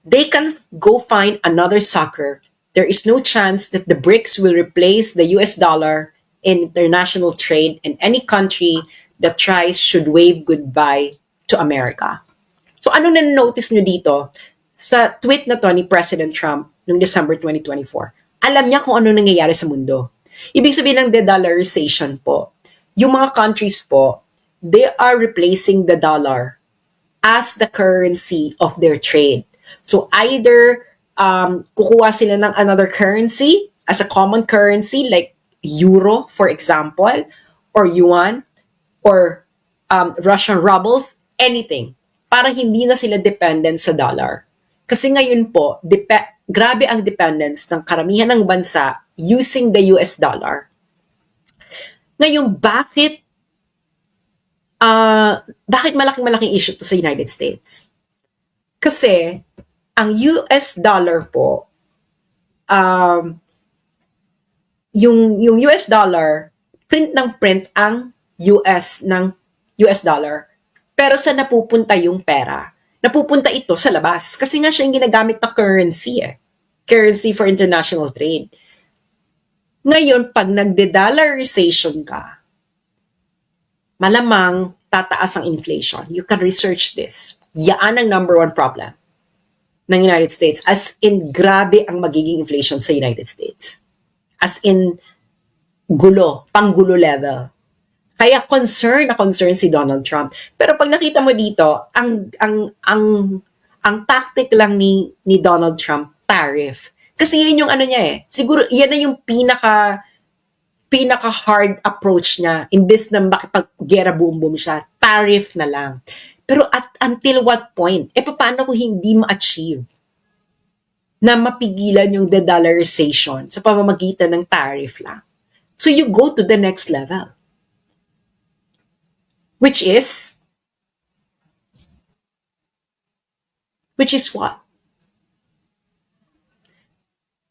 They can go find another sucker. There is no chance that the BRICS will replace the US dollar in international trade, and any country that tries should wave goodbye to America. So ano na-notice nyo dito sa tweet na to ni President Trump noong December 2024? Alam niya kung ano nangyayari sa mundo. Ibig sabihin ng de-dollarization po, yung mga countries po, they are replacing the dollar as the currency of their trade. So either kukuha sila ng another currency as a common currency like euro, for example, or yuan, or Russian rubles, anything. Para hindi na sila dependent sa dollar. Kasi ngayon po, grabe ang dependence ng karamihan ng bansa using the US dollar. Ngayon, bakit malaking issue to sa United States? Kasi, ang US dollar po, yung US dollar, print ang US dollar. Pero sa napupunta yung pera? Napupunta ito sa labas. Kasi nga siya yung ginagamit na currency Currency for international trade. Ngayon, pag nagde-dollarization ka, malamang tataas ang inflation. You can research this. Yan ang number one problem ng United States. As in, grabe ang magiging inflation sa United States. As in, panggulo level. Kaya concern si Donald Trump. Pero pag nakita mo dito, ang tactic lang ni Donald Trump, tariff. Kasi yun yung ano niya Siguro yan na yung pinaka hard approach niya. Imbes na makipag-gera boom siya, tariff na lang. Pero until what point? Paano kung hindi ma-achieve na mapigilan yung de-dollarization sa pamamagitan ng tariff lang? So you go to the next level. Which is what?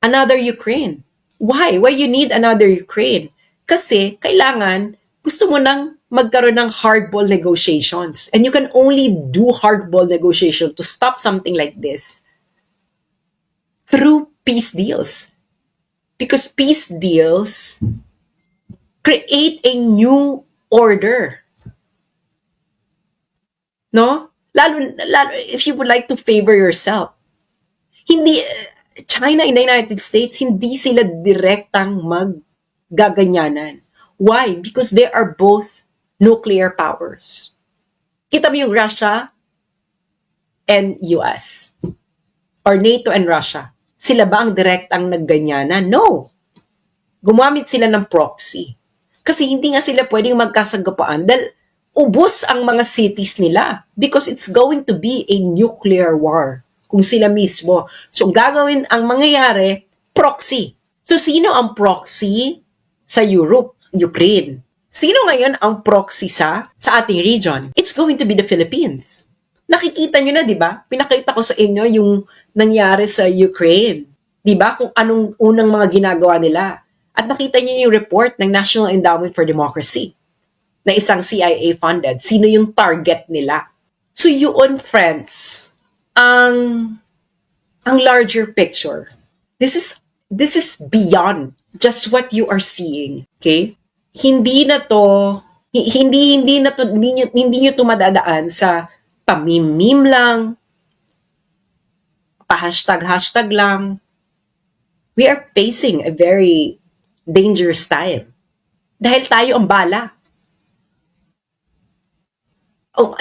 Another Ukraine. Why? Why you need another Ukraine? Kasi kailangan, gusto mo nang magkaroon ng hardball negotiations. And you can only do hardball negotiation to stop something like this through peace deals. Because peace deals create a new order. No? Lalo if you would like to favor yourself. Hindi, China and the United States, hindi sila direktang maggaganyanan. Why? Because they are both nuclear powers. Kita mo yung Russia and US. Or NATO and Russia. Sila ba ang direktang nagganyanan? No. Gumamit sila ng proxy. Kasi hindi nga sila pwedeng magkasagapaan dahil ubos ang mga cities nila because it's going to be a nuclear war kung sila mismo. So, gagawin ang mangyayari, proxy. So, sino ang proxy? sa Europe, Ukraine. Sino ngayon ang proxy sa ating region? It's going to be the Philippines. Nakikita nyo na, di ba? Pinakita ko sa inyo yung nangyari sa Ukraine. Di ba? Kung anong unang mga ginagawa nila. At nakita nyo yung report ng National Endowment for Democracy na isang CIA funded. Sino yung target nila? So yun, friends, ang larger picture. This is beyond just what you are seeing. Okay? Hindi nyo to madadaan sa pamimim lang, pa-hashtag lang. We are facing a very dangerous time. Dahil tayo ang bala.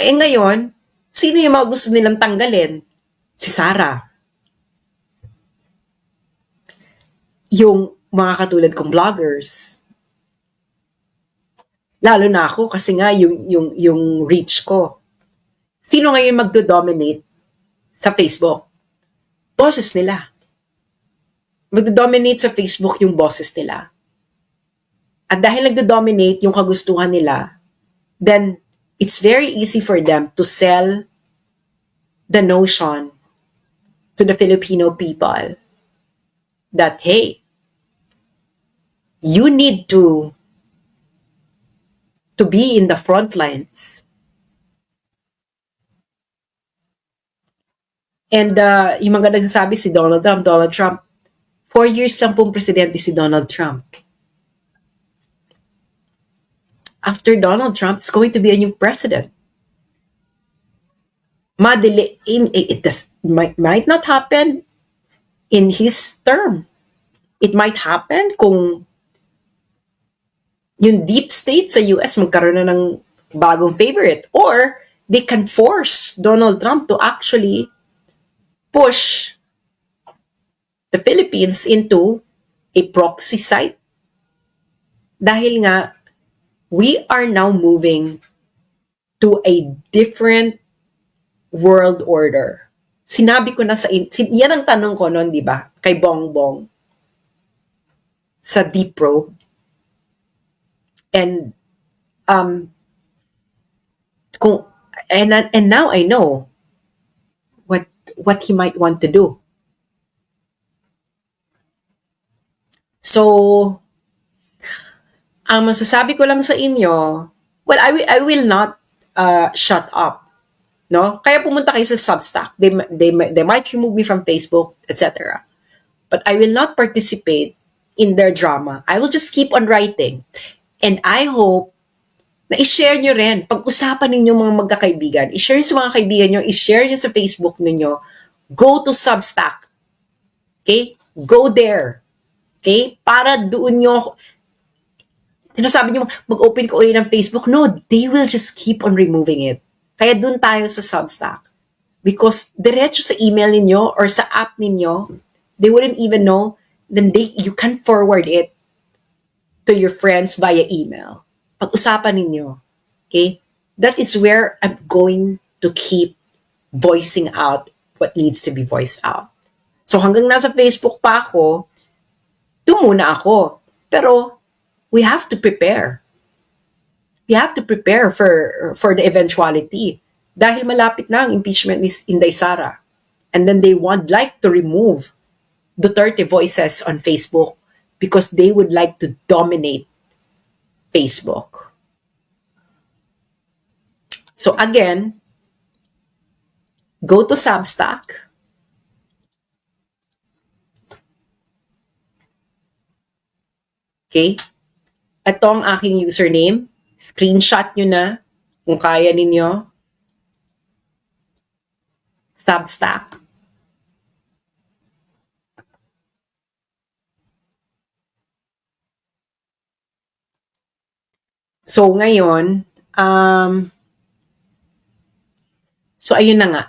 Ngayon, sino yung mga gusto nilang tanggalin? Si Sara. Yung mga katulad kong vloggers. Lalo na ako kasi nga yung reach ko. Sino ngayon magdo-dominate sa Facebook? Boses nila. Magdo-dominate sa Facebook yung boses nila. At dahil nagdo-dominate yung kagustuhan nila, then it's very easy for them to sell the notion to the Filipino people that, hey, you need to be in the front lines. And yung mga nagsasabi si Donald Trump, 4 years lang pong presidente si Donald Trump. After Donald Trump, it's going to be a new president. Might not happen in his term. It might happen kung yung deep state sa US magkaroon na ng bagong favorite, or they can force Donald Trump to actually push the Philippines into a proxy site. Dahil nga, we are now moving to a different world order. Sinabi ko na yan ang tanong ko noon, di ba? Kay Bongbong sa Deep Probe. And and now I know what he might want to do. So, ang masasabi ko lang sa inyo, well, I will not shut up. No? Kaya pumunta kayo sa Substack. They might remove me from Facebook, etc. But I will not participate in their drama. I will just keep on writing. And I hope na i-share nyo rin. Pag-usapan ninyo mga magkakaibigan. I-share sa mga kaibigan nyo. I-share nyo sa Facebook ninyo. Go to Substack. Okay? Go there. Okay? Para doon nyo, sinasabi nyo, mag-open ko ulit ng Facebook. No, they will just keep on removing it. Kaya doon tayo sa Substack. Because diretso sa email ninyo or sa app ninyo, they wouldn't even know, then you can forward it to your friends via email. Pag-usapan ninyo. Okay? That is where I'm going to keep voicing out what needs to be voiced out. So hanggang nasa Facebook pa ako, doon muna ako. Pero we have to prepare. We have to prepare for the eventuality. Dahil malapit na ang impeachment ni Inday Sara. And then they would like to remove Duterte voices on Facebook because they would like to dominate Facebook. So again, go to Substack. Okay? Ito ang aking username. Screenshot nyo na kung kaya ninyo. Substack. So ngayon, so ayun na nga.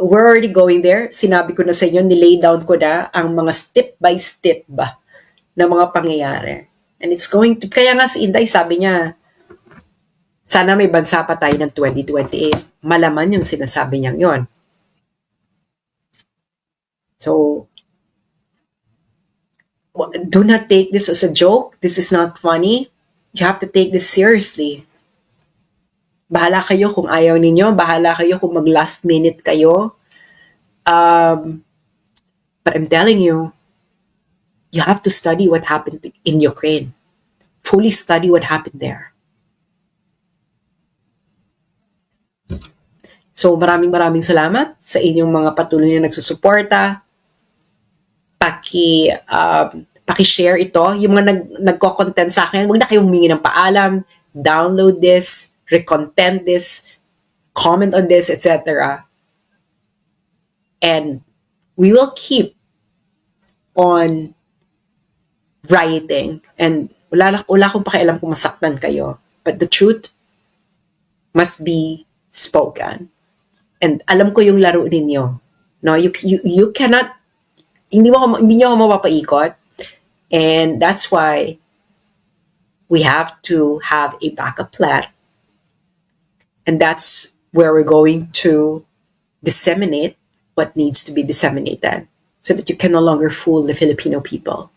We're already going there. Sinabi ko na sa inyo, nilay down ko na ang mga step by step ba na mga pangyayari. And it's going to, kaya nga si Inday sabi niya, sana may bansa pa tayo ng 2028. Malaman yung sinasabi niyang yon. So, Do not take this as a joke. This is not funny. You have to take this seriously. Bahala kayo kung ayaw ninyo. Bahala kayo kung mag-last minute kayo. But I'm telling you, you have to study what happened in Ukraine. Fully study what happened there. So maraming salamat sa inyong mga patuloy na nagsusuporta. Paki-share ito. Yung mga nagko-content sa akin, huwag na kayong humingi ng paalam. Download this, recontent this, comment on this, etc. And we will keep on writing. And wala akong pakialam kung masaktan kayo. But the truth must be spoken. And alam ko yung laro ninyo. No, you cannot, hindi niyo ako mapapaikot. And that's why we have to have a backup plan. And that's where we're going to disseminate what needs to be disseminated so that you can no longer fool the Filipino people.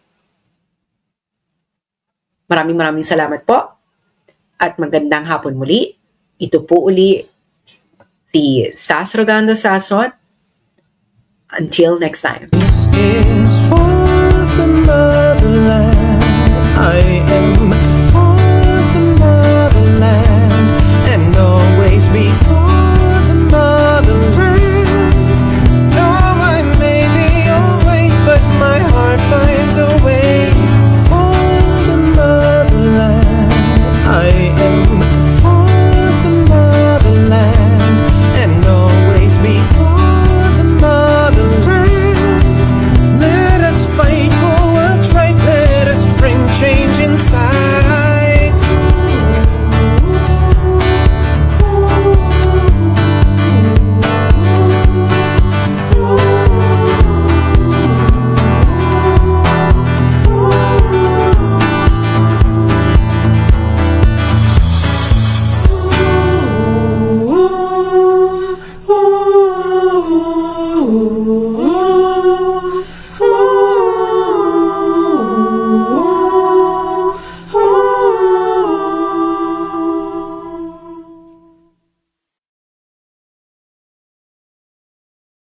Maraming salamat po at magandang hapon muli. Ito po uli si Sas Rogando Sasot. Until next time. This is for the motherland.